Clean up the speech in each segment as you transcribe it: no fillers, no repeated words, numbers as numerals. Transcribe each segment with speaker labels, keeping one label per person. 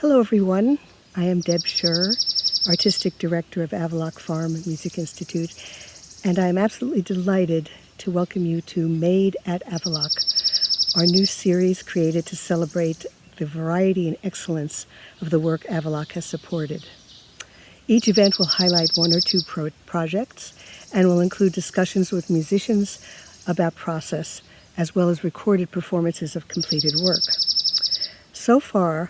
Speaker 1: Hello, everyone. I am Deb Scher, Artistic Director of Avaloch Farm Music Institute, and I am absolutely delighted to welcome you to Made at Avaloch, our new series created to celebrate the variety and excellence of the work Avaloch has supported. Each event will highlight one or two projects and will include discussions with musicians about process, as well as recorded performances of completed work. So far,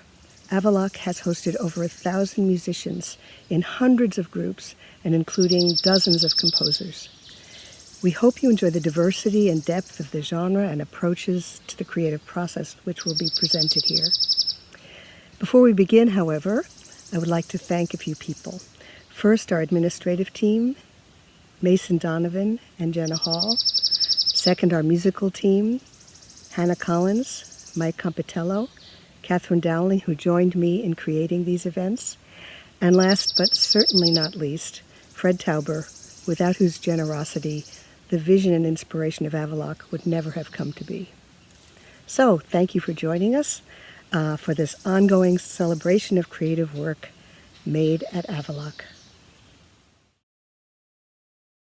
Speaker 1: Avaloch has hosted over 1,000 musicians in hundreds of groups and including dozens of composers. We hope you enjoy the diversity and depth of the genre and approaches to the creative process which will be presented here. Before we begin, however, I would like to thank a few people. First, our administrative team, Mason Donovan and Jenna Hall. Second, our musical team, Hannah Collins, Mike Compitello, Katherine Dowling, who joined me in creating these events. And last but certainly not least, Fred Tauber, without whose generosity the vision and inspiration of Avaloch would never have come to be. So, thank you for joining us for this ongoing celebration of creative work made at Avaloch.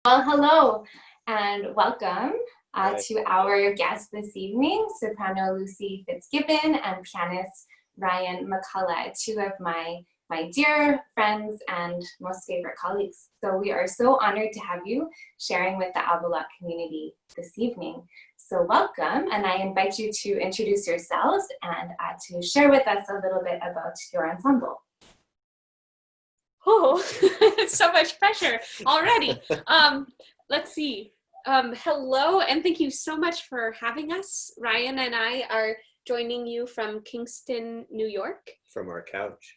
Speaker 2: Well, hello and welcome to our guest this evening, Soprano Lucy Fitz Gibbon and pianist Ryan McCullough, two of my dear friends and most favorite colleagues. So we are so honored to have you sharing with the Avaloch community this evening. So welcome, and I invite you to introduce yourselves and to share with us a little bit about your ensemble.
Speaker 3: Oh, so much pressure already. Let's see. Hello, and thank you so much for having us. Ryan and I are joining you from Kingston, New York.
Speaker 4: From our couch.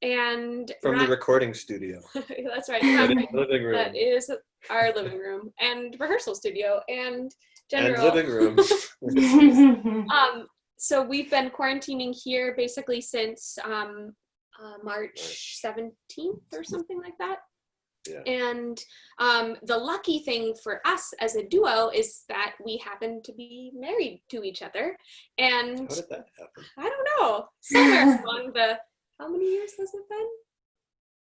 Speaker 3: And
Speaker 4: from the recording studio.
Speaker 3: That's right.
Speaker 4: Living room.
Speaker 3: That is our living room and rehearsal studio and general.
Speaker 4: And living room.
Speaker 3: So we've been quarantining here basically since March 17th or something like that.
Speaker 4: Yeah.
Speaker 3: And the lucky thing for us as a duo is that we happen to be married to each other. And
Speaker 4: how did that happen?
Speaker 3: I don't know. Somewhere along the, how many years has it been?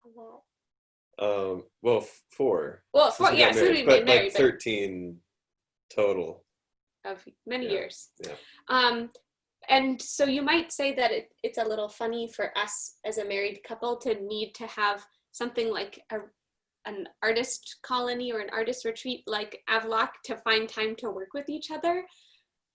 Speaker 3: A lot.
Speaker 4: Well, 4.
Speaker 3: Well, 4, yeah, so we've been married.
Speaker 4: Like 13 total.
Speaker 3: Of many years.
Speaker 4: Yeah.
Speaker 3: And so you might say that it's a little funny for us as a married couple to need to have something like an artist colony or an artist retreat like Avaloch to find time to work with each other.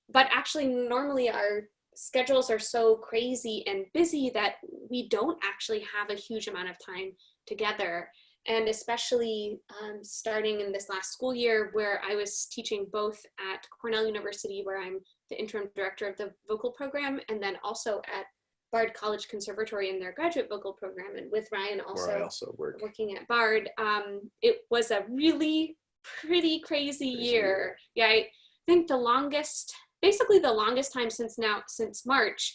Speaker 3: But actually, normally our schedules are so crazy and busy that we don't actually have a huge amount of time together. And especially starting in this last school year where I was teaching both at Cornell University, where I'm the interim director of the vocal program, and then also at Bard College Conservatory in their graduate vocal program, and with Ryan also working at Bard. It was a really pretty crazy year. Yeah, I think basically the longest time since March,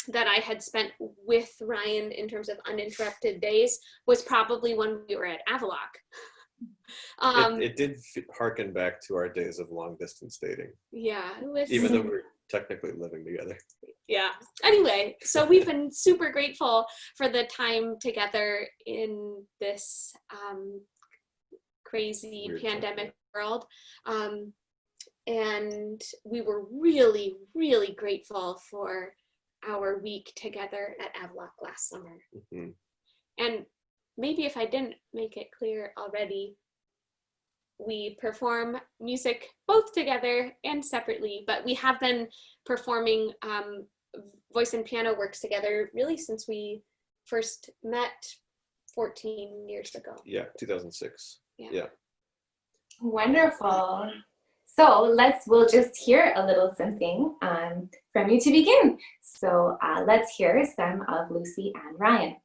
Speaker 3: that I had spent with Ryan in terms of uninterrupted days was probably when we were at Avaloch.
Speaker 4: It did harken back to our days of long distance dating.
Speaker 3: Yeah, it was,
Speaker 4: even though we're technically living together.
Speaker 3: Yeah. Anyway, so we've been super grateful for the time together in this crazy weird pandemic world. And we were really, really grateful for our week together at Avaloch last summer.
Speaker 4: Mm-hmm.
Speaker 3: And maybe if I didn't make it clear already, we perform music both together and separately, but we have been performing voice and piano works together really since we first met 14 years ago.
Speaker 4: Yeah, 2006. Yeah.
Speaker 2: Wonderful. So we'll just hear a little something from you to begin. So let's hear some of Lucy and Ryan.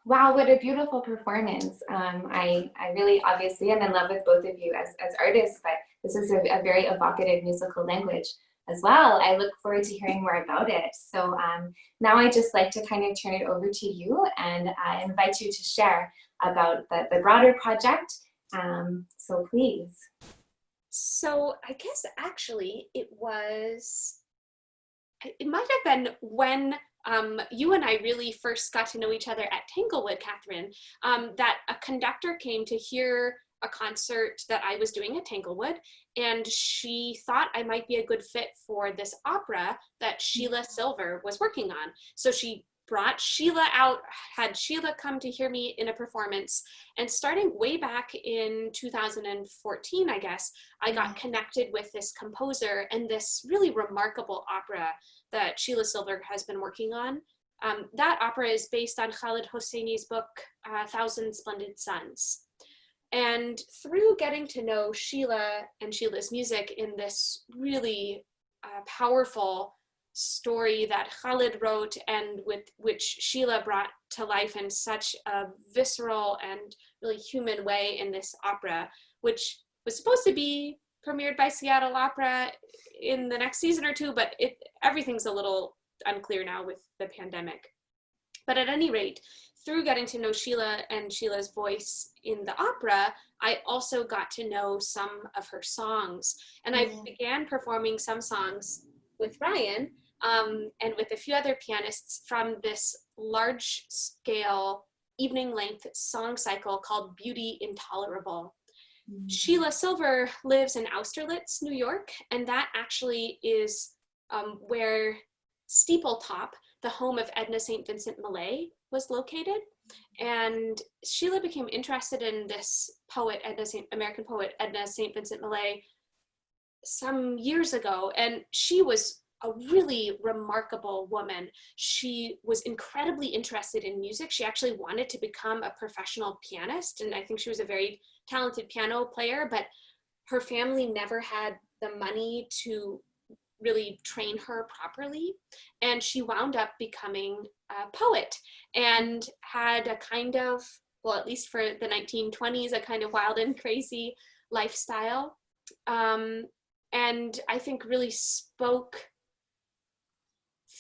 Speaker 2: Wow, what a beautiful performance. I really obviously am in love with both of you as artists, but this is a very evocative musical language as well. I look forward to hearing more about it. So now I just like to kind of turn it over to you and I invite you to share about the broader project. So please.
Speaker 3: So I guess actually it might have been when you and I really first got to know each other at Tanglewood, Katherine, that a conductor came to hear a concert that I was doing at Tanglewood, and she thought I might be a good fit for this opera that Sheila Silver was working on. So she brought Sheila out, had Sheila come to hear me in a performance, and starting way back in 2014, I guess, I got connected with this composer and this really remarkable opera that Sheila Silver has been working on. That opera is based on Khaled Hosseini's book, Thousand Splendid Suns. And through getting to know Sheila and Sheila's music in this really powerful story that Khaled wrote and with which Sheila brought to life in such a visceral and really human way in this opera, which was supposed to be premiered by Seattle Opera in the next season or two, but everything's a little unclear now with the pandemic. But at any rate, through getting to know Sheila and Sheila's voice in the opera, I also got to know some of her songs. And I began performing some songs with Ryan and with a few other pianists from this large scale evening length song cycle called Beauty Intolerable. Sheila Silver lives in Austerlitz, New York, and that actually is where Steepletop, the home of Edna St. Vincent Millay, was located. And Sheila became interested in this poet, American poet Edna St. Vincent Millay, some years ago, and she was a really remarkable woman. She was incredibly interested in music. She actually wanted to become a professional pianist, and I think she was a very talented piano player, but her family never had the money to really train her properly. And she wound up becoming a poet and had a kind of, well, at least for the 1920s, a kind of wild and crazy lifestyle. And I think really spoke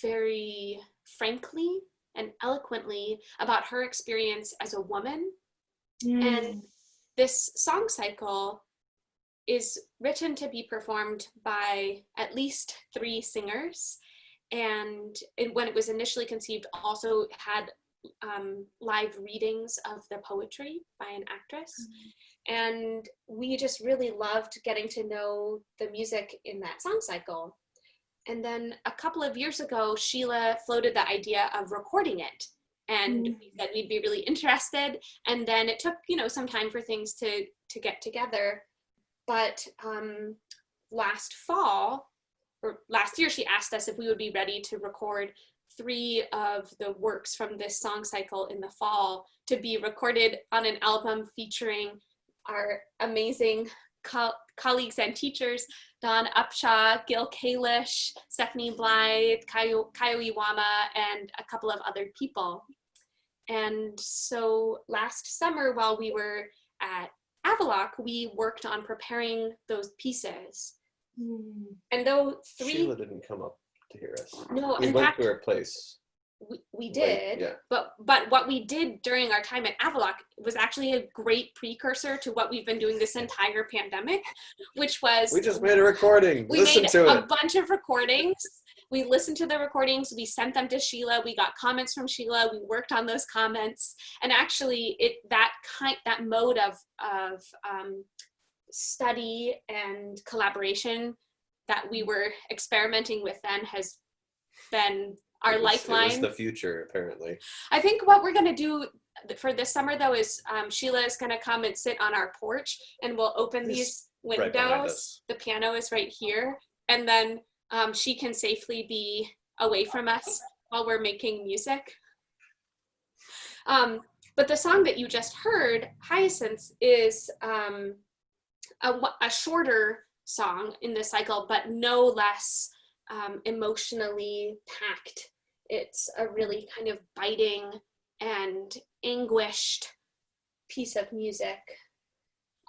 Speaker 3: very frankly and eloquently about her experience as a woman. And this song cycle is written to be performed by at least 3 singers. And when it was initially conceived, also had live readings of the poetry by an actress. And we just really loved getting to know the music in that song cycle. And then a couple of years ago, Sheila floated the idea of recording it. And we said we'd be really interested. And then it took, some time for things to get together. But last year, she asked us if we would be ready to record 3 of the works from this song cycle in the fall to be recorded on an album featuring our amazing colleagues and teachers, Don Upshaw, Gil Kalish, Stephanie Blythe, Kayo Iwama, and a couple of other people. And so last summer, while we were at Avaloch, we worked on preparing those pieces. And though
Speaker 4: Sheila didn't come up to hear us.
Speaker 3: No,
Speaker 4: we
Speaker 3: in
Speaker 4: went
Speaker 3: fact,
Speaker 4: to her place.
Speaker 3: We did,
Speaker 4: yeah.
Speaker 3: but what we did during our time at Avaloch was actually a great precursor to what we've been doing this entire pandemic, which was...
Speaker 4: We just made a recording.
Speaker 3: We
Speaker 4: Listen
Speaker 3: made
Speaker 4: to
Speaker 3: a
Speaker 4: it.
Speaker 3: bunch of recordings. We listened to the recordings. We sent them to Sheila. We got comments from Sheila. We worked on those comments. And actually, that mode of study and collaboration that we were experimenting with then has been our lifeline.
Speaker 4: It was the future, apparently.
Speaker 3: I think what we're going to do for this summer, though, is Sheila is going to come and sit on our porch, and we'll open these windows.
Speaker 4: Right,
Speaker 3: the piano is right here, and then she can safely be away from us while we're making music. But the song that you just heard, Hyacinths, is a shorter song in the cycle, but no less emotionally packed. It's a really kind of biting and anguished piece of music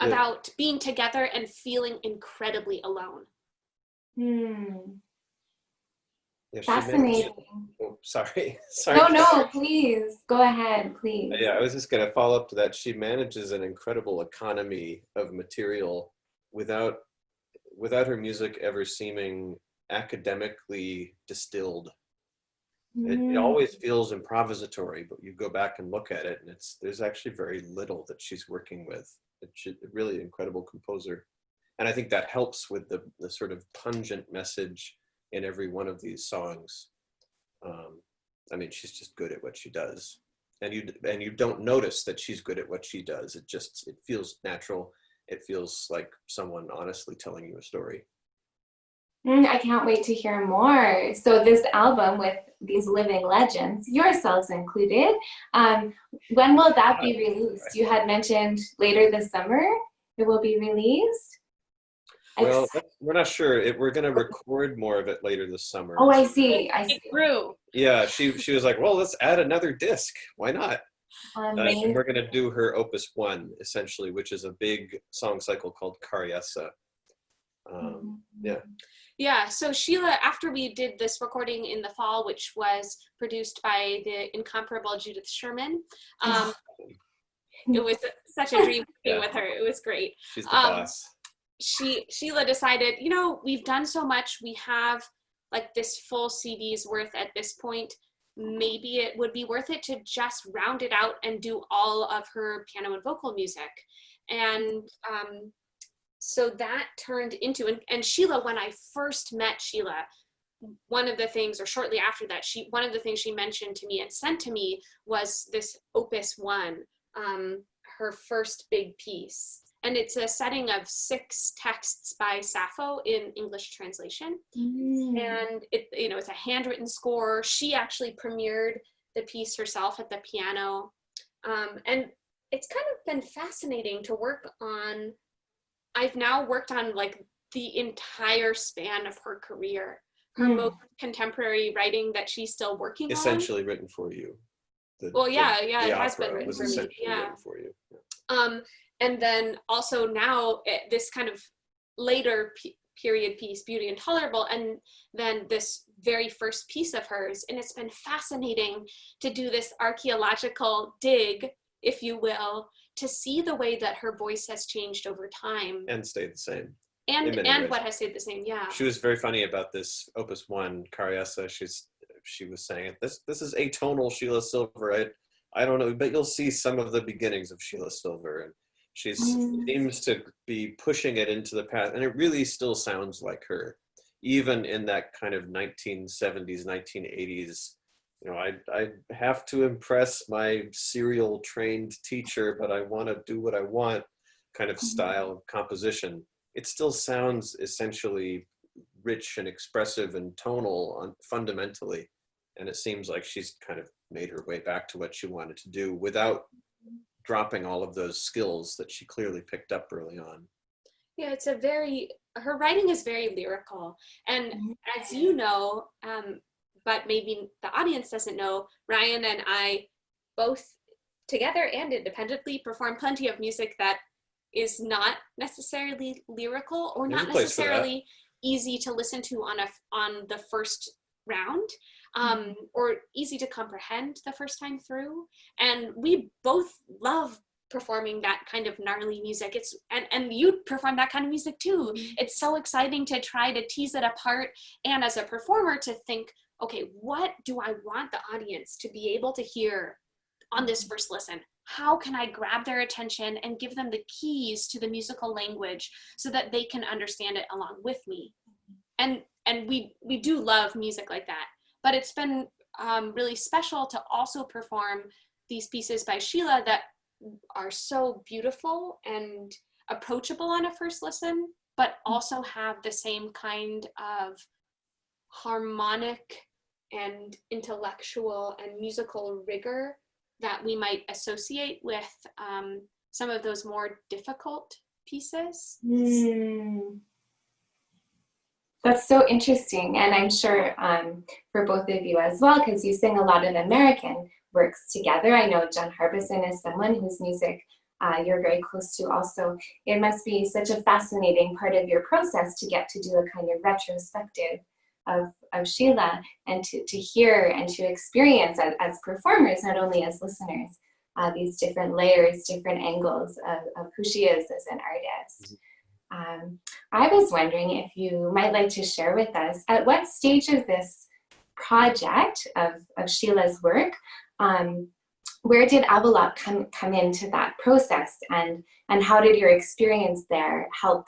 Speaker 3: about being together and feeling incredibly alone.
Speaker 2: Fascinating.
Speaker 4: Sorry.
Speaker 2: No, please go ahead, please.
Speaker 4: Yeah, I was just going to follow up to that. She manages an incredible economy of material without her music ever seeming academically distilled. It always feels improvisatory, but you go back and look at it, and there's actually very little that she's working with. It's a really incredible composer, and I think that helps with the sort of pungent message in every one of these songs. I mean, she's just good at what she does, and you don't notice that she's good at what she does. It feels natural. It feels like someone honestly telling you a story.
Speaker 2: I can't wait to hear more. So this album with these living legends, yourselves included, when will that be released? You had mentioned later this summer it will be released.
Speaker 4: Well, we're not sure. We're going to record more of it later this summer.
Speaker 2: Oh, I see.
Speaker 3: It grew.
Speaker 4: Yeah, she was like, well, let's add another disc. Why not?
Speaker 2: Amazing.
Speaker 4: We're going to do her Opus 1, essentially, which is a big song cycle called Chariessa.
Speaker 3: Yeah, so Sheila, after we did this recording in the fall, which was produced by the incomparable Judith Sherman, it was such a dream working with her. It was great.
Speaker 4: She's the boss.
Speaker 3: Sheila decided, we've done so much. We have like this full CD's worth at this point. Maybe it would be worth it to just round it out and do all of her piano and vocal music. And so that turned into, and Sheila, when I first met Sheila, one of the things, or shortly after that, one of the things she mentioned to me and sent to me was this Opus 1, her first big piece. And it's a setting of 6 texts by Sappho in English translation. And it's a handwritten score. She actually premiered the piece herself at the piano. And it's kind of been fascinating to work on. I've now worked on like the entire span of her career, her most contemporary writing that she's still working on.
Speaker 4: Essentially written for you.
Speaker 3: It has been written for me.
Speaker 4: Written for you.
Speaker 3: And then also now this kind of later period piece, Beauty Intolerable, and then this very first piece of hers. And it's been fascinating to do this archaeological dig, if you will, to see the way that her voice has changed over time.
Speaker 4: And stayed the same.
Speaker 3: And what has stayed the same, yeah.
Speaker 4: She was very funny about this Opus 1, Chariessa. She was saying, this is atonal Sheila Silver. I don't know, but you'll see some of the beginnings of Sheila Silver. And she seems to be pushing it into the past. And it really still sounds like her, even in that kind of 1970s, 1980s. I have to impress my serial trained teacher, but I want to do what I want kind of style of composition. It still sounds essentially rich and expressive and tonal fundamentally. And it seems like she's kind of made her way back to what she wanted to do without dropping all of those skills that she clearly picked up early on.
Speaker 3: Yeah, her writing is very lyrical. And as you know, but maybe the audience doesn't know, Ryan and I both together and independently perform plenty of music that is not necessarily lyrical or not necessarily easy to listen to on the first round, or easy to comprehend the first time through. And we both love performing that kind of gnarly music. And you perform that kind of music too. It's so exciting to try to tease it apart, and as a performer to think, okay, what do I want the audience to be able to hear on this first listen? How can I grab their attention and give them the keys to the musical language so that they can understand it along with me? And we do love music like that. But it's been really special to also perform these pieces by Sheila that are so beautiful and approachable on a first listen, but also have the same kind of harmonic and intellectual and musical rigor that we might associate with some of those more difficult pieces.
Speaker 2: That's so interesting, and I'm sure for both of you as well, because you sing a lot in American, works together. I know John Harbison is someone whose music you're very close to also. It must be such a fascinating part of your process to get to do a kind of retrospective of Sheila, and to hear and to experience as performers, not only as listeners, these different layers, different angles of who she is as an artist. I was wondering if you might like to share with us at what stage of this project of Sheila's work, where did Avaloch come into that process, and how did your experience there help,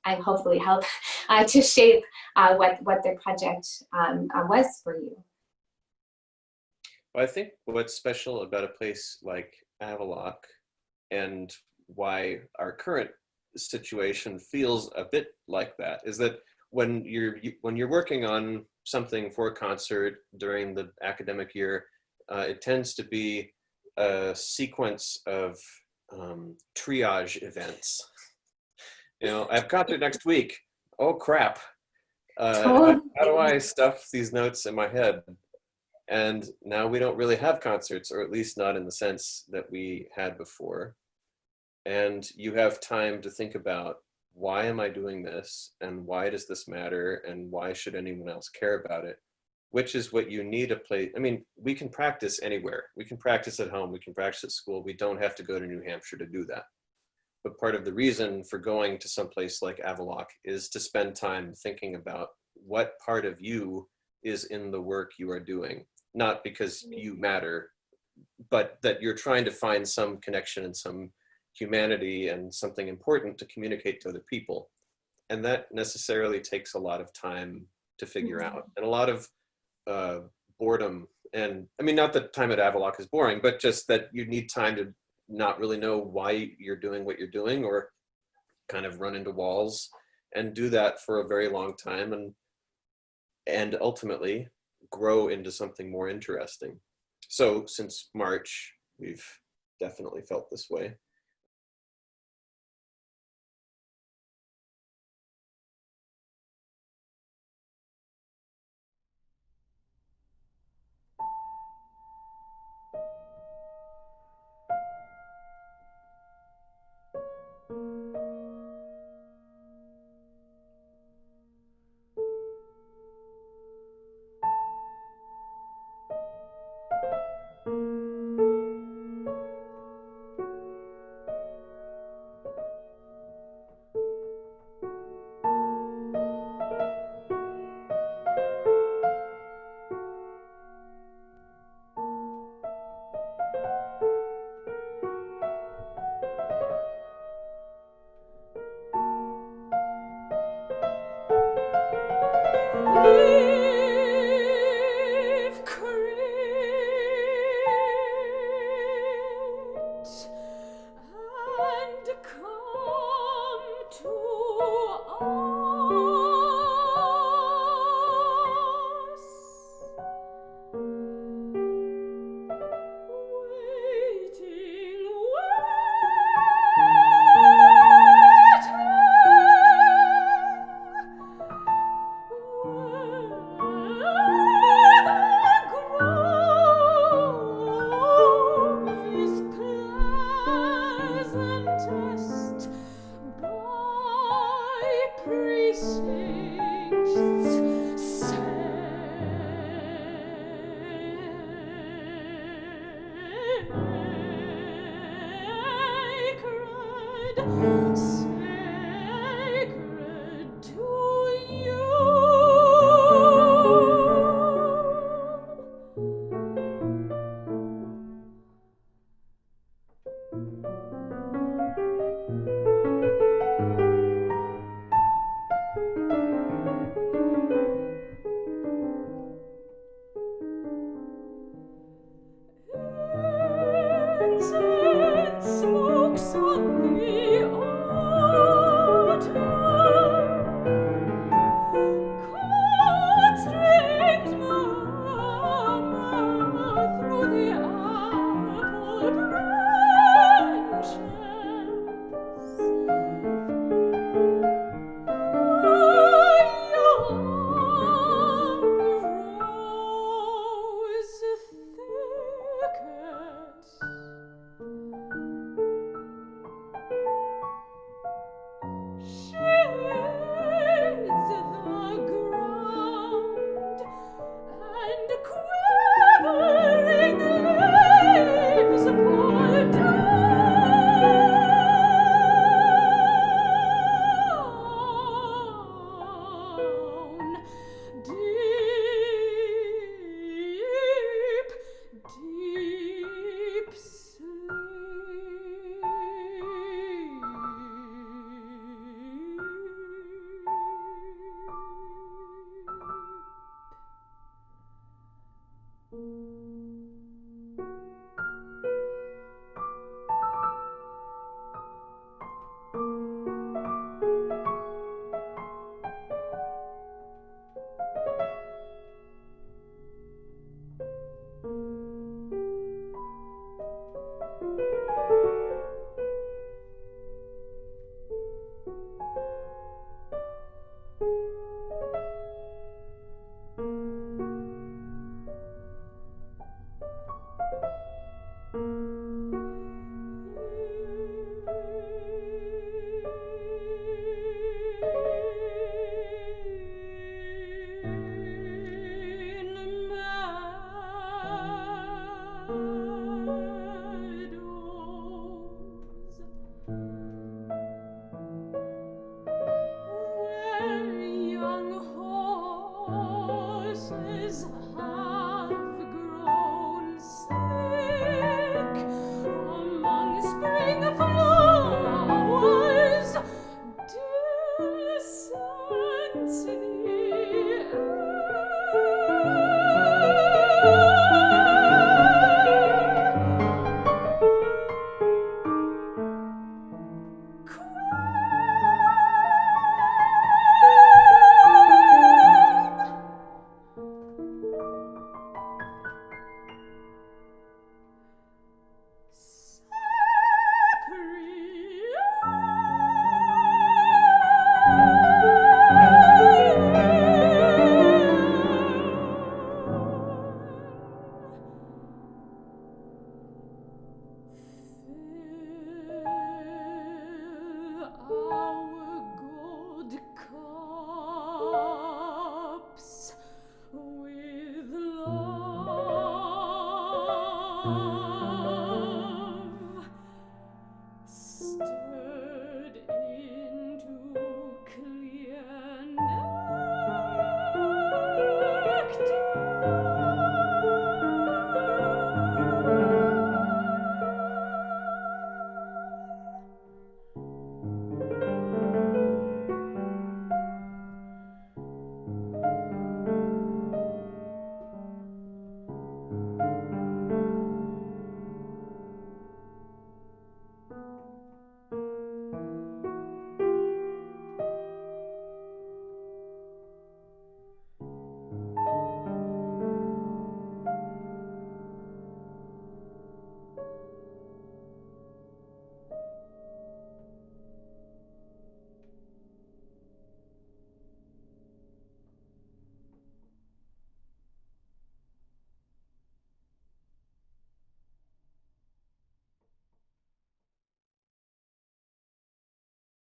Speaker 2: and hopefully help to shape what the project was for you?
Speaker 4: Well, I think what's special about a place like Avaloch, and why our current situation feels a bit like that, is that when you're working on something for a concert during the academic year, it tends to be a sequence of triage events. You know, I have concert next week. Oh crap! How do I stuff these notes in my head? And now we don't really have concerts, or at least not in the sense that we had before. And you have time to think about, why am I doing this? And why does this matter? And why should anyone else care about it? Which is what you need a place. I mean, we can practice anywhere. We can practice at home. We can practice at school. We don't have to go to New Hampshire to do that. But part of the reason for going to some place like Avaloch is to spend time thinking about what part of you is in the work you are doing. Not because you matter, but that you're trying to find some connection and some humanity and something important to communicate to other people. And that necessarily takes a lot of time to figure out, and a lot of boredom. And I mean, not that time at Avaloch is boring, but just that you need time to not really know why you're doing what you're doing, or kind of run into walls and do that for a very long time, and ultimately grow into something more interesting. So since March, we've definitely felt this way.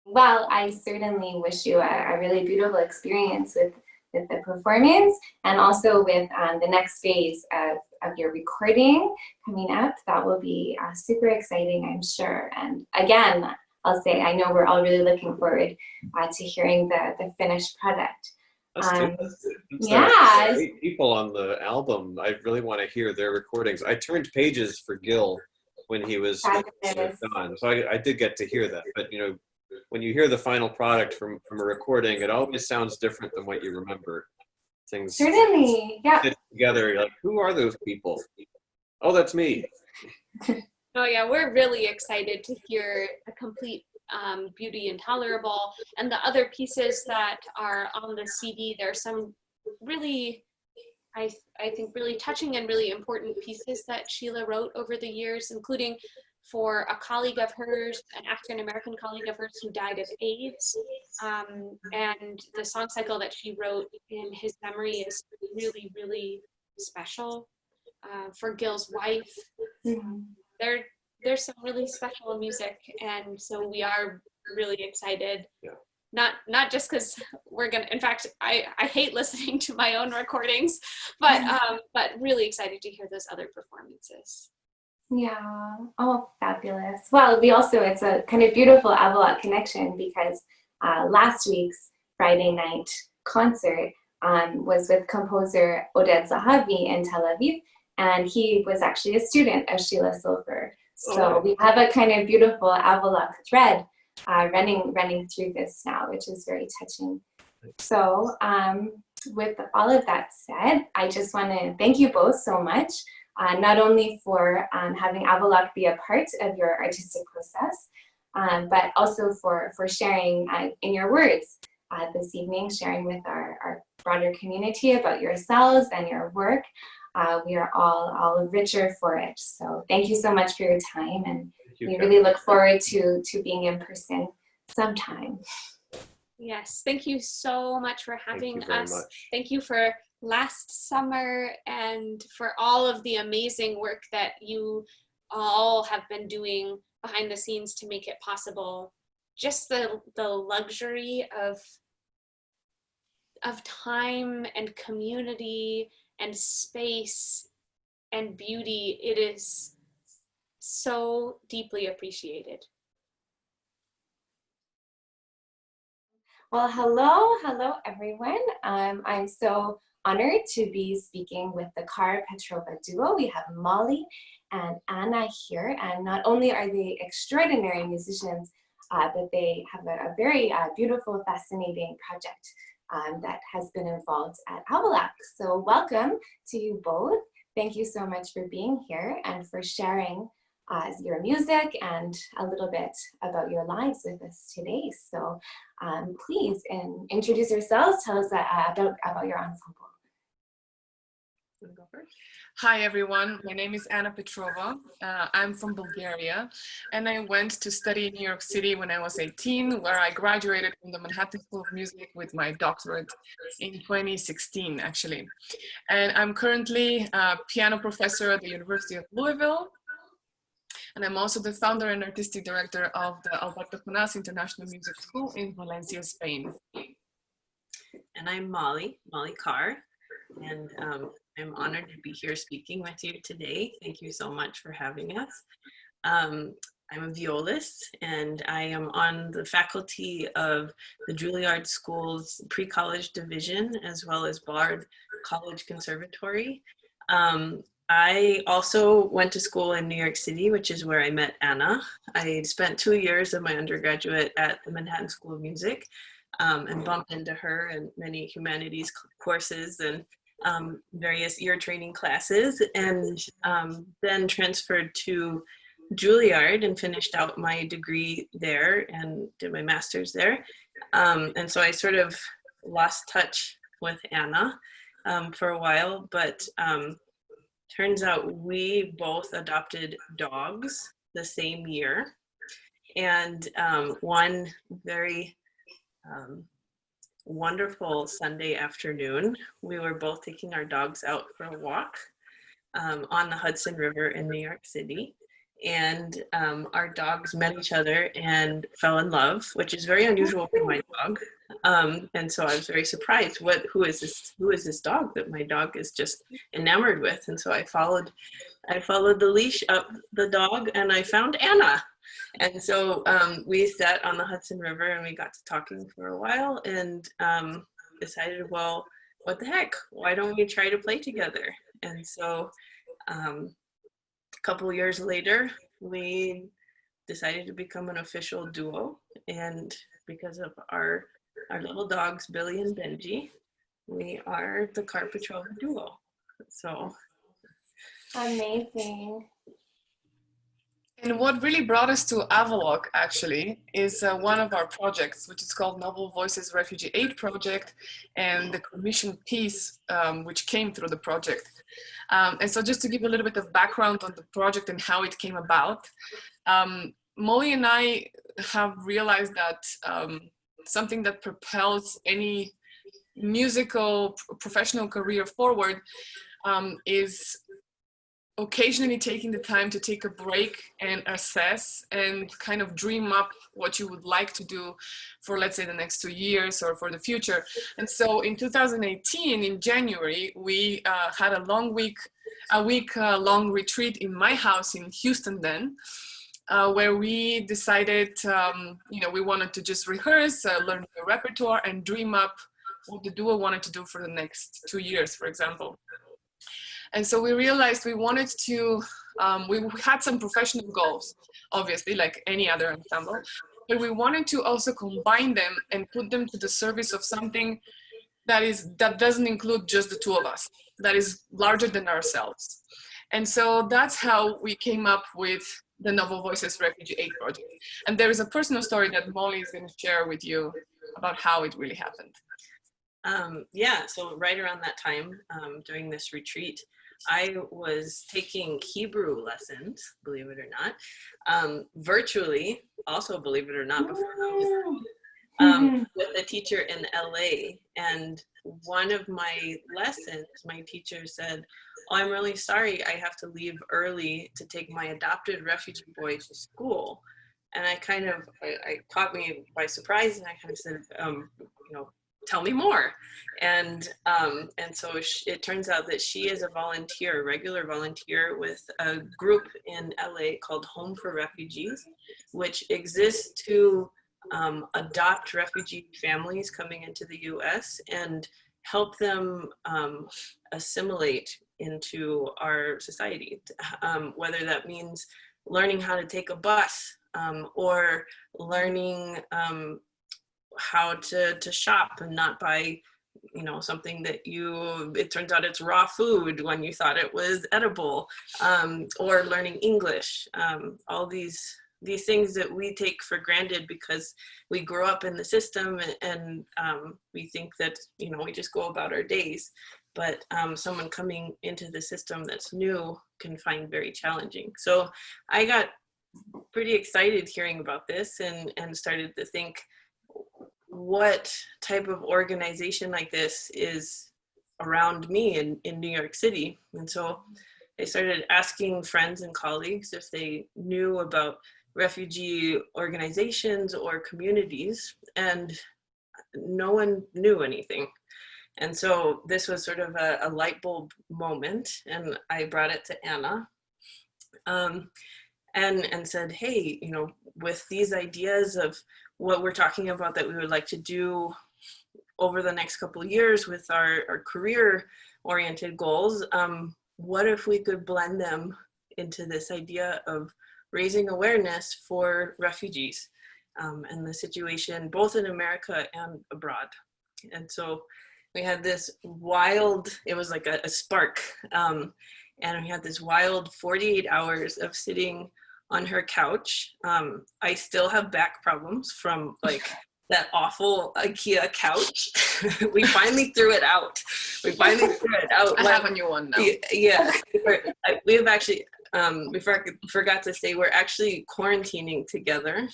Speaker 2: Well, I certainly wish you a really beautiful experience with the performance, and also with the next phase of your recording coming up. That will be super exciting, I'm sure. And again, I'll say, I know we're all really looking forward to hearing the finished product.
Speaker 4: Yeah. 8 people on the album. I really want to hear their recordings. I turned pages for Gil when he was done, so I did get to hear that. But you know, when you hear the final product from a recording, it always sounds different than what you remember. Things
Speaker 2: certainly, yeah,
Speaker 4: fit together. You're like, who are those people? Oh, that's me.
Speaker 3: Oh yeah, we're really excited to hear the complete Beauty Intolerable and the other pieces that are on the CD. There's some really, I think, really touching and really important pieces that Sheila wrote over the years, including for a colleague of hers, an African-American colleague of hers who died of AIDS. And the song cycle that she wrote in his memory is really, really special. For Gil's wife, there's some really special music, and so we are really excited.
Speaker 4: Yeah.
Speaker 3: Not just because we're gonna. In fact, I hate listening to my own recordings, but really excited to hear those other performances.
Speaker 2: Yeah. Oh, fabulous. Well, it's a kind of beautiful Avaloch connection, because last week's Friday night concert was with composer Oded Zahavi in Tel Aviv, and he was actually a student of Sheila Silver. So we have a kind of beautiful Avaloch thread running through this now, which is very touching. So with all of that said, I just want to thank you both so much. Not only for having Avaloch be a part of your artistic process, but also for sharing in your words this evening, sharing with our broader community about yourselves and your work. we are all richer for it. So thank you so much for your time, and we really look forward to being in person sometime.
Speaker 3: Yes, thank you so much for having us.
Speaker 4: Much.
Speaker 3: Thank you for last summer and for all of the amazing work that you all have been doing behind the scenes to make it possible. Just the luxury of time and community and space and beauty, it is so deeply appreciated.
Speaker 2: Well, hello everyone. I'm so honored to be speaking with the Carr Petrova duo. We have Molly and Anna here, and not only are they extraordinary musicians, but they have a very beautiful, fascinating project that has been involved at Avaloch. So welcome to you both. Thank you so much for being here and for sharing your music and a little bit about your lives with us today. So please introduce yourselves. Tell us about your ensemble.
Speaker 5: Go first. Hi everyone, my name is Anna Petrova. I'm from Bulgaria, and I went to study in New York City when I was 18, where I graduated from the Manhattan School of Music with my doctorate in 2016 actually. And I'm currently a piano professor at the University of Louisville, and I'm also the founder and artistic director of the Alberto Jonas International Music School in Valencia, Spain.
Speaker 6: And I'm Molly Carr, and I'm honored to be here speaking with you today. Thank you so much for having us. I'm a violist, and I am on the faculty of the Juilliard School's pre-college division, as well as Bard College Conservatory. I also went to school in New York City, which is where I met Anna. I spent 2 years of my undergraduate at the Manhattan School of Music, and bumped into her in many humanities courses and various ear training classes, and then transferred to Juilliard and finished out my degree there and did my master's there. And so I sort of lost touch with Anna for a while, but turns out we both adopted dogs the same year. And one very wonderful Sunday afternoon, we were both taking our dogs out for a walk on the Hudson River in New York City. And our dogs met each other and fell in love, which is very unusual for my dog. And so I was very surprised. Who is this dog that my dog is just enamored with? And so I followed the leash up the dog, and I found Anna. And so we sat on the Hudson River and we got to talking for a while, and decided, well, what the heck? Why don't we try to play together? And so a couple years later, we decided to become an official duo. And because of our little dogs, Billy and Benji, we are the Carr Petrova duo. So
Speaker 2: amazing.
Speaker 5: And what really brought us to Avaloch actually is one of our projects, which is called Novel Voices Refugee Aid Project, and the commission piece which came through the project. And so just to give a little bit of background on the project and how it came about, Molly and I have realized that something that propels any musical professional career forward is occasionally taking the time to take a break and assess and kind of dream up what you would like to do for, let's say, the next 2 years or for the future. And so in 2018, in January, we had a week-long retreat in my house in Houston then, where we decided, we wanted to just rehearse, learn the repertoire, and dream up what the duo wanted to do for the next 2 years, for example. And so we realized we wanted to, we had some professional goals, obviously, like any other ensemble, but we wanted to also combine them and put them to the service of something that doesn't include just the two of us, that is larger than ourselves. And so that's how we came up with the Novel Voices Refugee Aid Project. And there is a personal story that Molly is going to share with you about how it really happened.
Speaker 6: So right around that time, during this retreat, I was taking Hebrew lessons, believe it or not, virtually, also believe it or not, before with a teacher in LA. And one of my lessons, my teacher said, "Oh, I'm really sorry, I have to leave early to take my adopted refugee boy to school." And I caught me by surprise, and I kind of said, "Tell me more." And so it turns out that she is a volunteer, a regular volunteer with a group in LA called Home for Refugees, which exists to adopt refugee families coming into the US and help them assimilate into our society, whether that means learning how to take a bus, or learning how to shop and not buy something that it turns out it's raw food when you thought it was edible, or learning English, all these things that we take for granted because we grew up in the system, and we think that we just go about our days, but someone coming into the system that's new can find very challenging. So I got pretty excited hearing about this and started to think, what type of organization like this is around me in New York City? And so I started asking friends and colleagues if they knew about refugee organizations or communities, and no one knew anything. And so this was sort of a light bulb moment, and I brought it to Anna, and said, hey, with these ideas of what we're talking about that we would like to do over the next couple of years with our career-oriented goals, what if we could blend them into this idea of raising awareness for refugees and the situation both in America and abroad? And so we had this wild, it was like a spark, and we had this wild 48 hours of sitting on her couch. I still have back problems from that awful IKEA couch. We finally threw it out. I
Speaker 5: have a new one now.
Speaker 6: Yeah, we have actually, we forgot to say, we're actually quarantining together.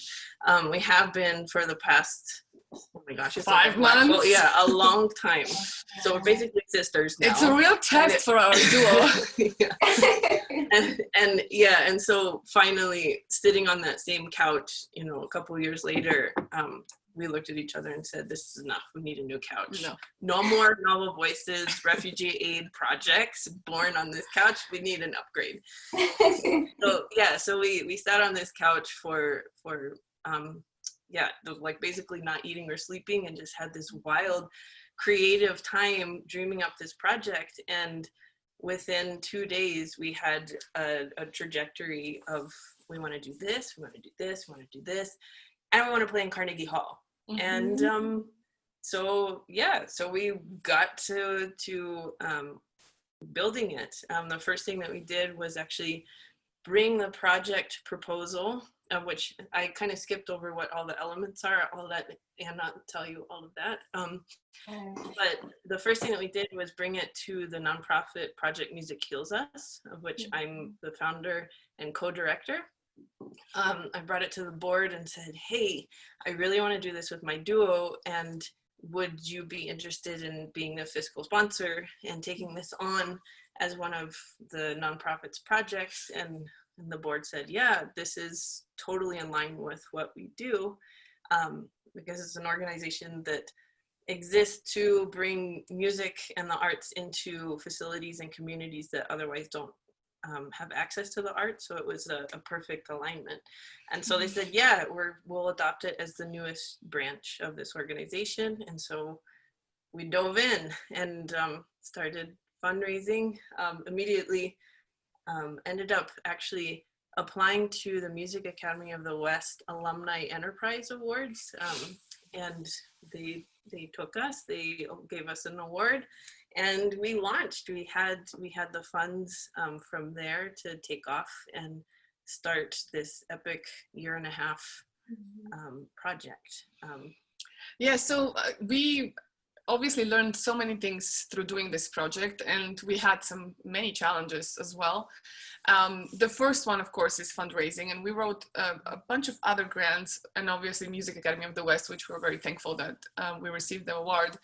Speaker 6: We have been for the past, oh my gosh, it's
Speaker 5: 5 months?
Speaker 6: Well, yeah, a long time. So we're basically sisters now.
Speaker 5: It's a real test for our duo.
Speaker 6: And so finally sitting on that same couch, a couple of years later, we looked at each other and said, this is enough. We need a new couch. No more Novel Voices refugee aid projects born on this couch. We need an upgrade. So we sat on this couch for basically not eating or sleeping, and just had this wild creative time dreaming up this project. And within 2 days, we had a trajectory of, we want to do this, we want to do this, we want to do this, and we want to play in Carnegie Hall. Mm-hmm. And so we got to building it. The first thing that we did was actually bring the project proposal, of which I kind of skipped over what all the elements are. I'll let Anna tell you all of that. But the first thing that we did was bring it to the nonprofit Project Music Heals Us, of which I'm the founder and co-director. I brought it to the board and said, hey, I really want to do this with my duo, and would you be interested in being the fiscal sponsor and taking this on as one of the nonprofit's projects? And the board said, yeah, this is totally in line with what we do, because it's an organization that exists to bring music and the arts into facilities and communities that otherwise don't have access to the art. So it was a perfect alignment. And so they said, yeah, we'll adopt it as the newest branch of this organization. And so we dove in and started fundraising. Immediately ended up actually applying to the Music Academy of the West Alumni Enterprise Awards, and they took us. They gave us an award, and we launched. We had the funds from there to take off and start this epic 1.5 year project.
Speaker 5: Yeah, so we obviously learned so many things through doing this project, and we had many challenges as well. The first one, of course, is fundraising, and we wrote a bunch of other grants, and obviously Music Academy of the West, which we're very thankful that we received the award.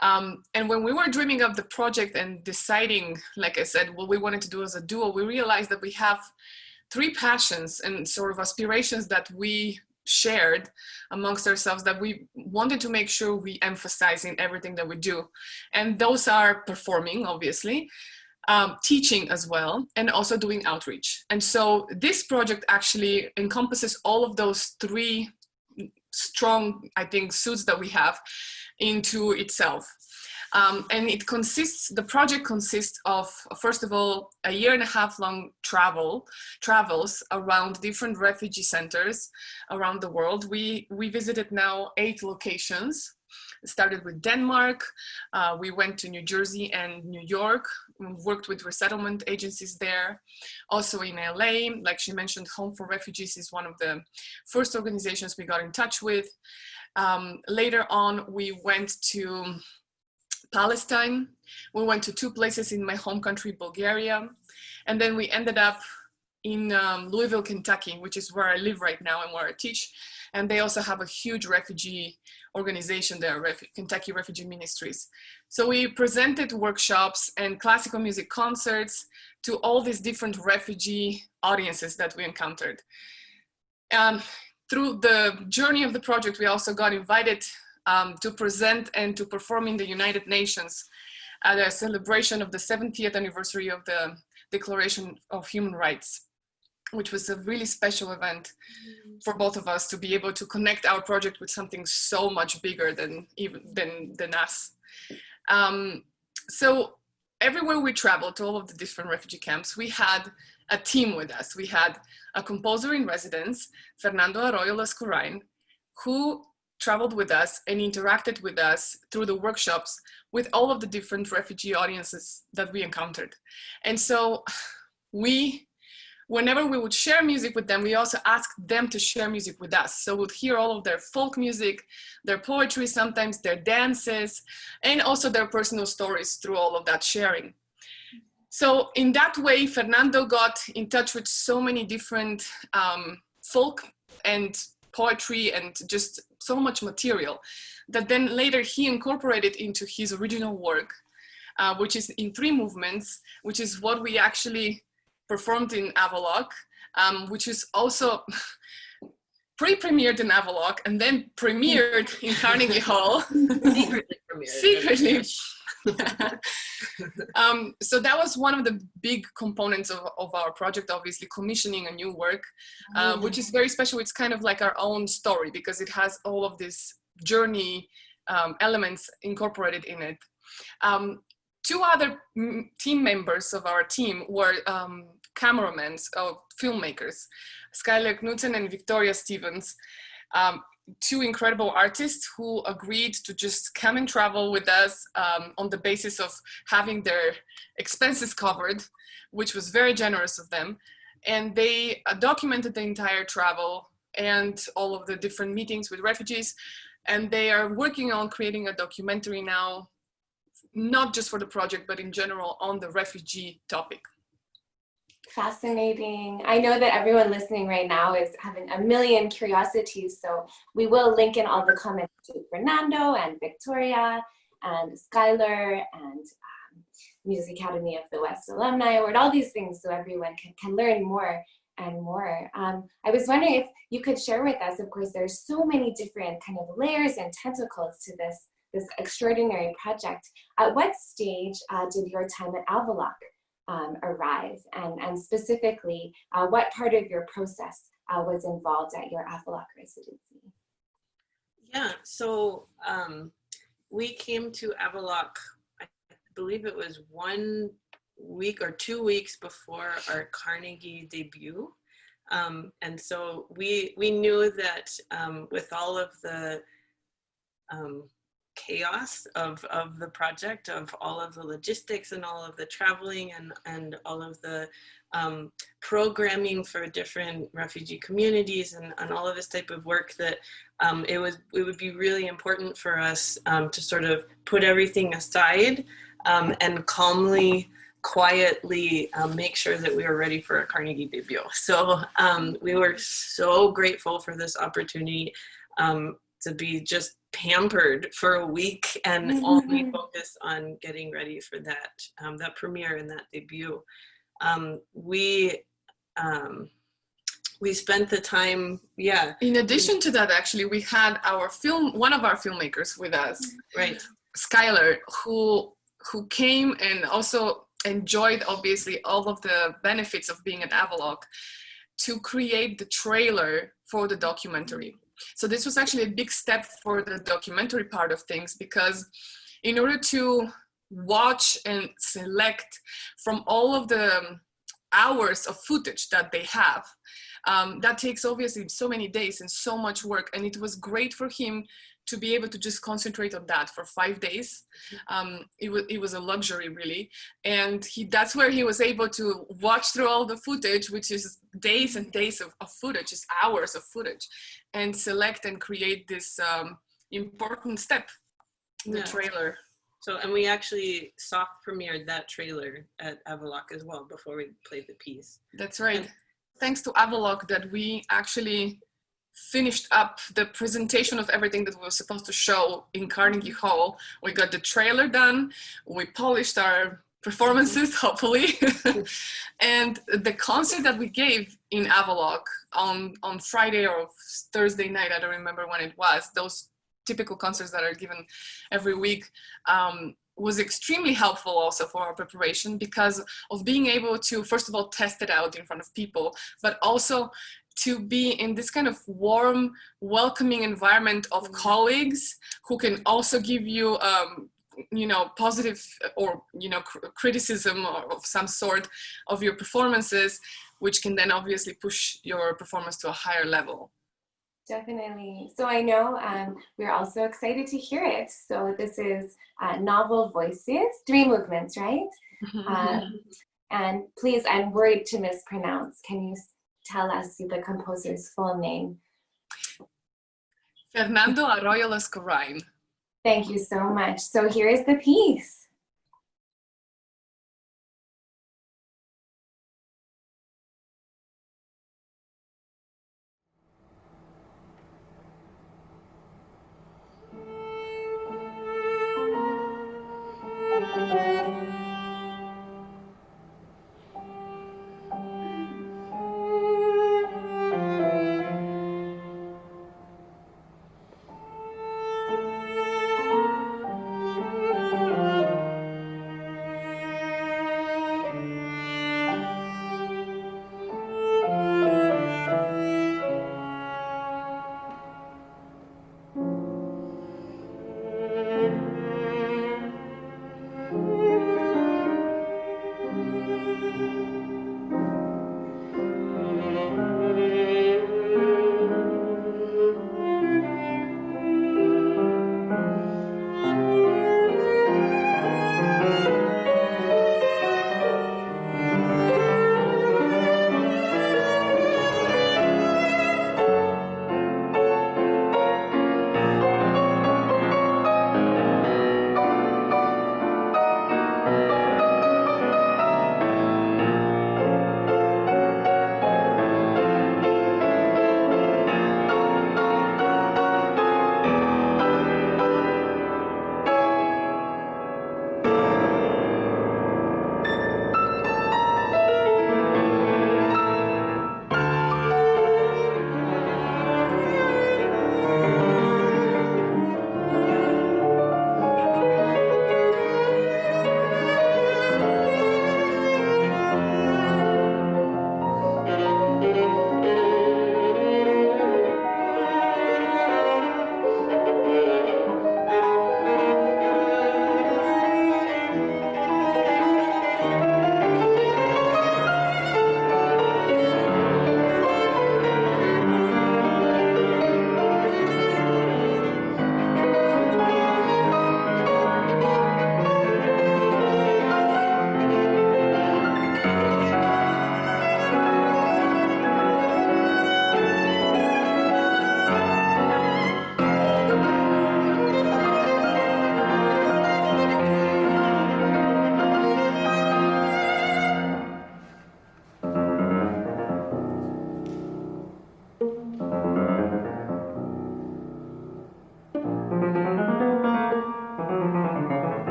Speaker 5: And when we were dreaming up the project and deciding, like I said, what we wanted to do as a duo, we realized that we have 3 passions and sort of aspirations that we shared amongst ourselves that we wanted to make sure we emphasize in everything that we do. And those are performing, obviously, teaching as well, and also doing outreach. And so this project actually encompasses all of those 3 strong, I think, suits that we have into itself. And the project consists of, first of all, a 1.5 year long travels around different refugee centers around the world. We visited now 8 locations. It started with Denmark. We went to New Jersey and New York. We worked with resettlement agencies there. Also in LA, like she mentioned, Home for Refugees is one of the first organizations we got in touch with. Later on, we went to Palestine. We went to 2 places in my home country, Bulgaria. And then we ended up in Louisville, Kentucky, which is where I live right now and where I teach. And they also have a huge refugee organization there, Kentucky Refugee Ministries. So we presented workshops and classical music concerts to all these different refugee audiences that we encountered. Through the journey of the project, we also got invited to present and to perform in the United Nations at a celebration of the 70th anniversary of the Declaration of Human Rights, which was a really special event for both of us to be able to connect our project with something so much bigger than us. So everywhere we traveled to all of the different refugee camps, we had a team with us. We had a composer in residence, Fernando Arroyo Lascurain, who traveled with us and interacted with us through the workshops with all of the different refugee audiences that we encountered. And so whenever we would share music with them, we also asked them to share music with us. So we'd hear all of their folk music, their poetry, sometimes their dances, and also their personal stories through all of that sharing. So in that way, Fernando got in touch with so many different folk and poetry and just so much material that then later he incorporated into his original work, which is in 3 movements, which is what we actually performed in Avaloch, which is also pre-premiered in Avaloch and then premiered in Carnegie Hall.
Speaker 6: Secretly premiered.
Speaker 5: Secretly. So that was one of the big components of our project, obviously commissioning a new work, which is very special. It's kind of like our own story because it has all of these journey elements incorporated in it. 2 other team members of our team were cameramen, filmmakers, Skylar Knudsen and Victoria Stevens, 2 incredible artists who agreed to just come and travel with us on the basis of having their expenses covered, which was very generous of them. And they documented the entire travel and all of the different meetings with refugees. And they are working on creating a documentary now, not just for the project, but in general on the refugee topic.
Speaker 2: Fascinating. I know that everyone listening right now is having a million curiosities, so we will link in all the comments to Fernando and Victoria and Skylar and Music Academy of the West Alumni Award, all these things so everyone can learn more and more. I was wondering if you could share with us, of course, there's so many different kind of layers and tentacles to this extraordinary project. At what stage did your time at Avaloch arrive, and specifically, what part of your process was involved at your Avaloch residency?
Speaker 6: Yeah, so we came to Avaloch, I believe it was 1 week or 2 weeks before our Carnegie debut. And so we knew that with all of the chaos of the project, of all of the logistics and all of the traveling and all of the programming for different refugee communities and all of this type of work, that it would be really important for us to sort of put everything aside and calmly, quietly make sure that we were ready for a Carnegie debut. So we were so grateful for this opportunity to be just pampered for a week and only focus on getting ready for that premiere and that debut. We spent the time,
Speaker 5: In addition to that, actually, we had one of our filmmakers with us,
Speaker 6: right,
Speaker 5: Skylar, who came and also enjoyed, obviously, all of the benefits of being at Avaloch, to create the trailer for the documentary. So this was actually a big step for the documentary part of things, because in order to watch and select from all of the hours of footage that they have, that takes obviously so many days and so much work, and it was great for him to be able to just concentrate on that for 5 days. It was a luxury, really, and that's where he was able to watch through all the footage, which is days and days of footage, just hours of footage, and select and create this important step, the trailer.
Speaker 6: So, and we actually soft premiered that trailer at Avaloch as well before we played the piece.
Speaker 5: That's right. Thanks to Avaloch that we actually finished up the presentation of everything that we were supposed to show in Carnegie Hall. We got the trailer done, we polished our performances, hopefully, and the concert that we gave in Avaloch on Friday or Thursday night, I don't remember when it was, those typical concerts that are given every week, was extremely helpful also for our preparation, because of being able to, first of all, test it out in front of people, but also to be in this kind of warm, welcoming environment of colleagues who can also give you, positive or, criticism of some sort of your performances, which can then obviously push your performance to a higher level.
Speaker 2: Definitely. So I know we're also excited to hear it. So this is Novel Voices, 3 movements, right? And please, I'm worried to mispronounce. Can you tell us the composer's full name?
Speaker 5: Fernando Arroyo Lascurain.
Speaker 2: Thank you so much. So here is the piece.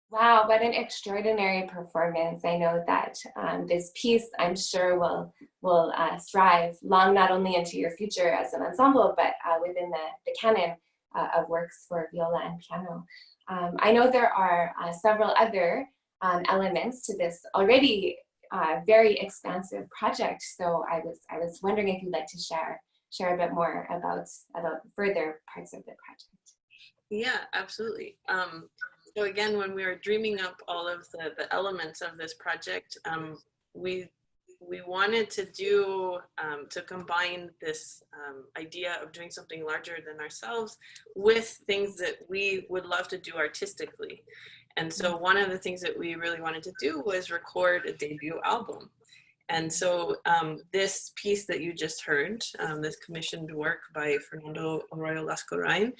Speaker 2: Wow, what an extraordinary performance. I know that this piece, I'm sure, will thrive long, not only into your future as an ensemble, but within the canon of works for viola and piano. I know there are several other elements to this already very expansive project. So I was wondering if you'd like to share a bit more about further parts of the project.
Speaker 6: Yeah, absolutely. So again, when we were dreaming up all of the elements of this project, we wanted to do, to combine this idea of doing something larger than ourselves with things that we would love to do artistically. And so one of the things that we really wanted to do was record a debut album. And so this piece that you just heard, this commissioned work by Fernando Arroyo Lascurain,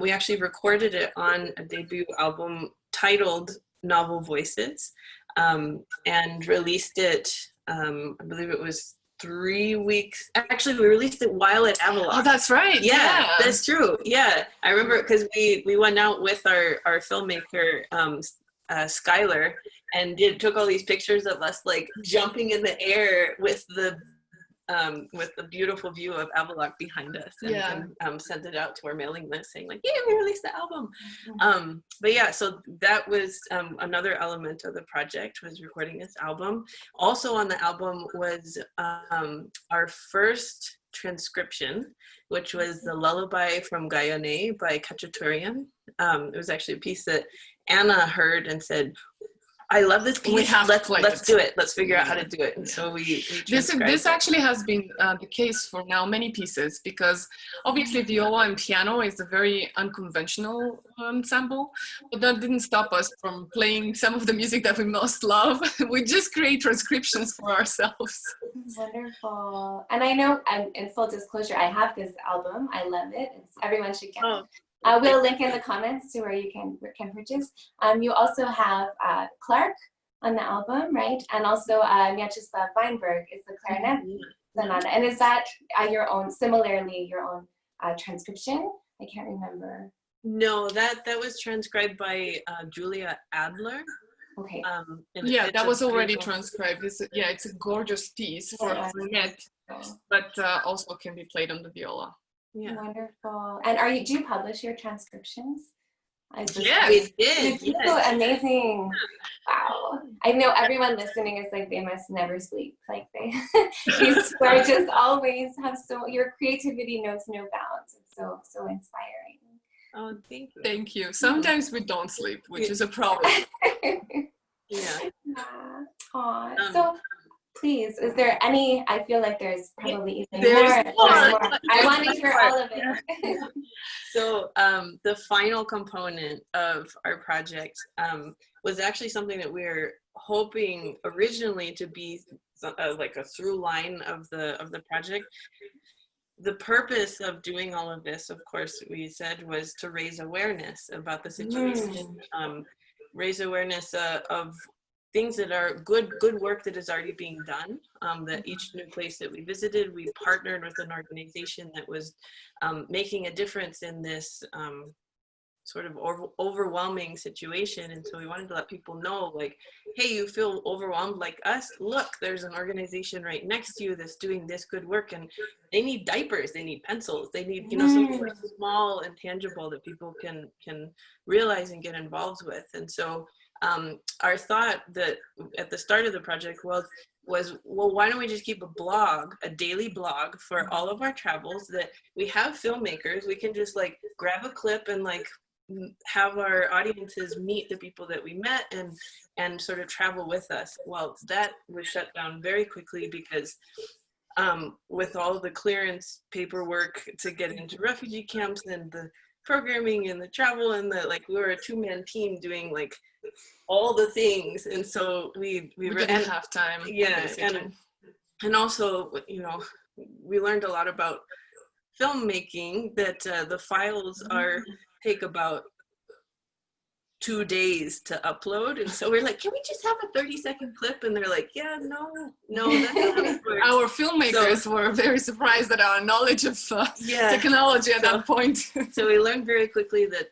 Speaker 6: we actually recorded it on a debut album titled Novel Voices, and released it, I believe it was 3 weeks. Actually, we released it while at Avaloch.
Speaker 5: Oh, that's right.
Speaker 6: Yeah, that's true. Yeah, I remember because we went out with our filmmaker, Skylar, and took all these pictures of us like jumping in the air with the beautiful view of Avaloch behind us, and sent it out to our mailing list saying like, yeah, we released the album. But yeah, so that was another element of the project, was recording this album. Also on the album was our first transcription, which was the Lullaby from Guyane by Katherine. It was actually a piece that Anna heard and said, I love this piece. Let's do it. Let's figure out how to do it. And so we
Speaker 5: this actually has been the case for now many pieces, because obviously viola and piano is a very unconventional ensemble, but that didn't stop us from playing some of the music that we most love. We just create transcriptions for ourselves.
Speaker 2: Wonderful. And I know, in full disclosure, I have this album. I love it. Everyone should get it. We'll link in the comments to where you can purchase. You also have Clark on the album, right? And also Mieczysław Weinberg is the clarinet sonata. And is that your own transcription? I can't remember.
Speaker 6: No, that was transcribed by Julia Adler.
Speaker 2: Okay.
Speaker 5: Yeah, that was already transcribed. It's a gorgeous piece for clarinet, but also can be played on the viola.
Speaker 2: Yeah. Wonderful. And do you publish your transcriptions?
Speaker 6: Yes, we did.
Speaker 2: It's so amazing. Wow. I know everyone listening is like, they must never sleep. Like these are just always have your creativity knows no bounds. It's so inspiring.
Speaker 6: Oh, thank you.
Speaker 5: Thank you. Sometimes we don't sleep, which is a problem.
Speaker 6: Yeah.
Speaker 2: So please, is there any, I feel like there's probably even more. I want to hear all of it.
Speaker 6: So the final component of our project was actually something that we were hoping originally to be like a through line of the project. The purpose of doing all of this, of course, we said, was to raise awareness about the situation. raise awareness of things that are good work that is already being done. That each new place that we visited, we partnered with an organization that was making a difference in this sort of overwhelming situation. And so we wanted to let people know, like, hey, you feel overwhelmed like us? Look, there's an organization right next to you that's doing this good work, and they need diapers, they need pencils, they need, you know, something like small and tangible that people can realize and get involved with. And so our thought that at the start of the project was, well, why don't we just keep a blog, a daily blog for all of our travels, that we have filmmakers, we can just like grab a clip and like have our audiences meet the people that we met and sort of travel with us. Well, that was shut down very quickly because with all the clearance paperwork to get into refugee camps and the programming and the travel and the, like, we were a two-man team doing like all the things, and so we
Speaker 5: didn't have time.
Speaker 6: Yeah, and also, you know, we learned a lot about filmmaking, that the files take about 2 days to upload, and so we're like, can we just have a 30-second clip? And they're like, yeah, no, that's not how it works.
Speaker 5: Our filmmakers were very surprised at our knowledge of technology at that point.
Speaker 6: So we learned very quickly that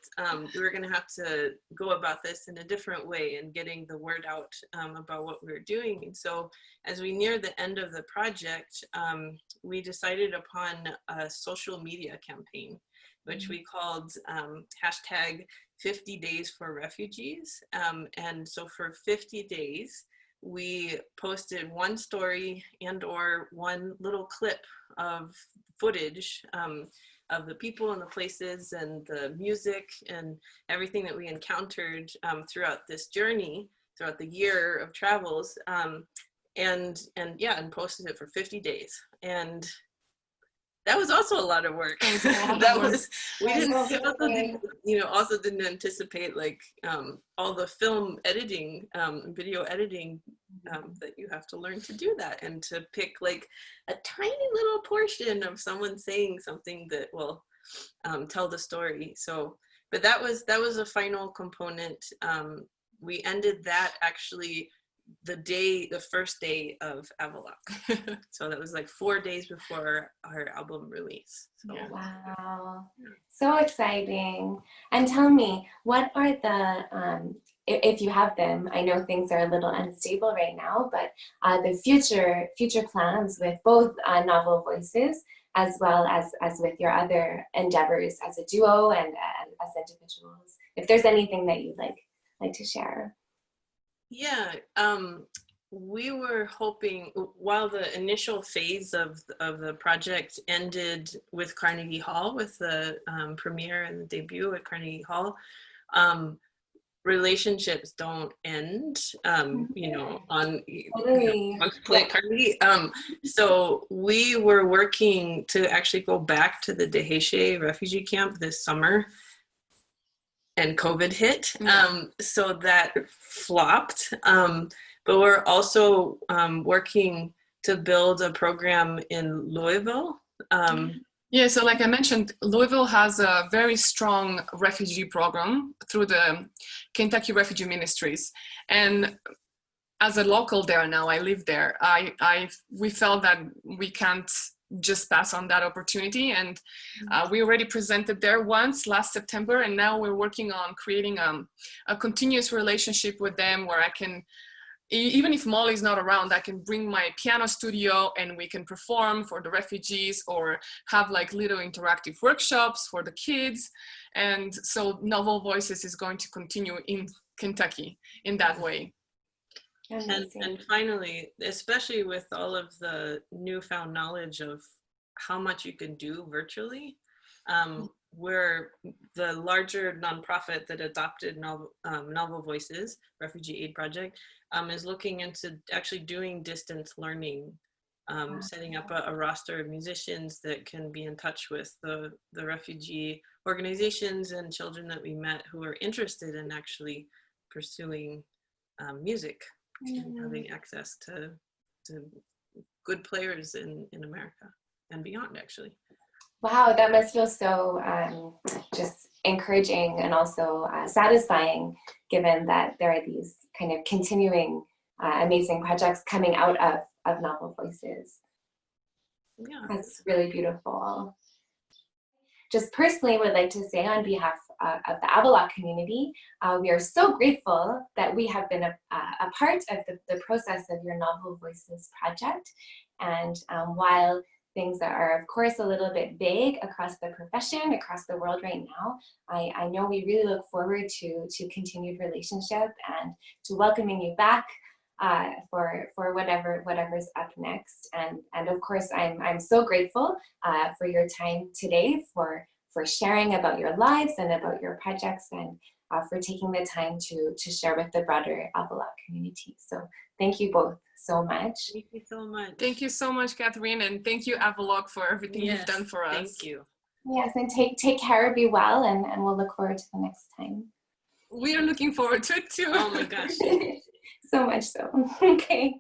Speaker 6: we were going to have to go about this in a different way and getting the word out about what we were doing. And so as we near the end of the project, we decided upon a social media campaign, which we called hashtag 50 Days for Refugees. And so for 50 days, we posted one story and or one little clip of footage of the people and the places and the music and everything that we encountered throughout this journey, throughout the year of travels, and posted it for 50 days. And that was also a lot of work. We also didn't anticipate like all the film editing, video editing that you have to learn to do that, and to pick like a tiny little portion of someone saying something that will tell the story. So, but that was a final component. We ended that actually the first day of Avaloch. So that was like 4 days before our album release. So.
Speaker 2: Wow, so exciting. And tell me, what are the, if you have them, I know things are a little unstable right now, but the future plans with both Novel Voices as well as with your other endeavors as a duo and as individuals, if there's anything that you'd like to share.
Speaker 6: Yeah, we were hoping, while the initial phase of the project ended with Carnegie Hall, with the premiere and the debut at Carnegie Hall, relationships don't end, you know, on play at Carnegie. So we were working to actually go back to the Deheshe refugee camp this summer, and COVID hit, so that flopped. But we're also working to build a program in Louisville.
Speaker 5: Yeah, so like I mentioned, Louisville has a very strong refugee program through the Kentucky Refugee Ministries. And as a local there now, I live there, we felt that we can't just pass on that opportunity, and we already presented there once last September, and now we're working on creating a continuous relationship with them, where I can, even if Molly's not around, I can bring my piano studio and we can perform for the refugees, or have like little interactive workshops for the kids. And so Novel Voices is going to continue in Kentucky in that way.
Speaker 6: And finally, especially with all of the newfound knowledge of how much you can do virtually, we're the larger nonprofit that adopted Novel Voices, Refugee Aid Project, is looking into actually doing distance learning, setting up a roster of musicians that can be in touch with the refugee organizations and children that we met who are interested in actually pursuing music. Having access to good players in America and beyond, actually.
Speaker 2: Wow, that must feel so just encouraging and also satisfying, given that there are these kind of continuing amazing projects coming out of Novel Voices.
Speaker 6: Yeah.
Speaker 2: That's really beautiful. Just personally would like to say on behalf of the Avaloch community, we are so grateful that we have been a part of the process of your Novel Voices project. And while things that are, of course, a little bit vague across the profession, across the world right now, I know we really look forward to continued relationship and to welcoming you back for whatever's up next. And of course, I'm so grateful for your time today, for sharing about your lives and about your projects, and for taking the time to share with the broader Avaloch community. So thank you both so much.
Speaker 6: Thank you so much.
Speaker 5: Thank you so much, Katherine, and thank you, Avaloch, for everything you've done for us.
Speaker 6: Thank you.
Speaker 2: Yes, and take care, be well, and we'll look forward to the next time.
Speaker 5: We are looking forward to it too.
Speaker 6: Oh my gosh.
Speaker 2: So much so. Okay.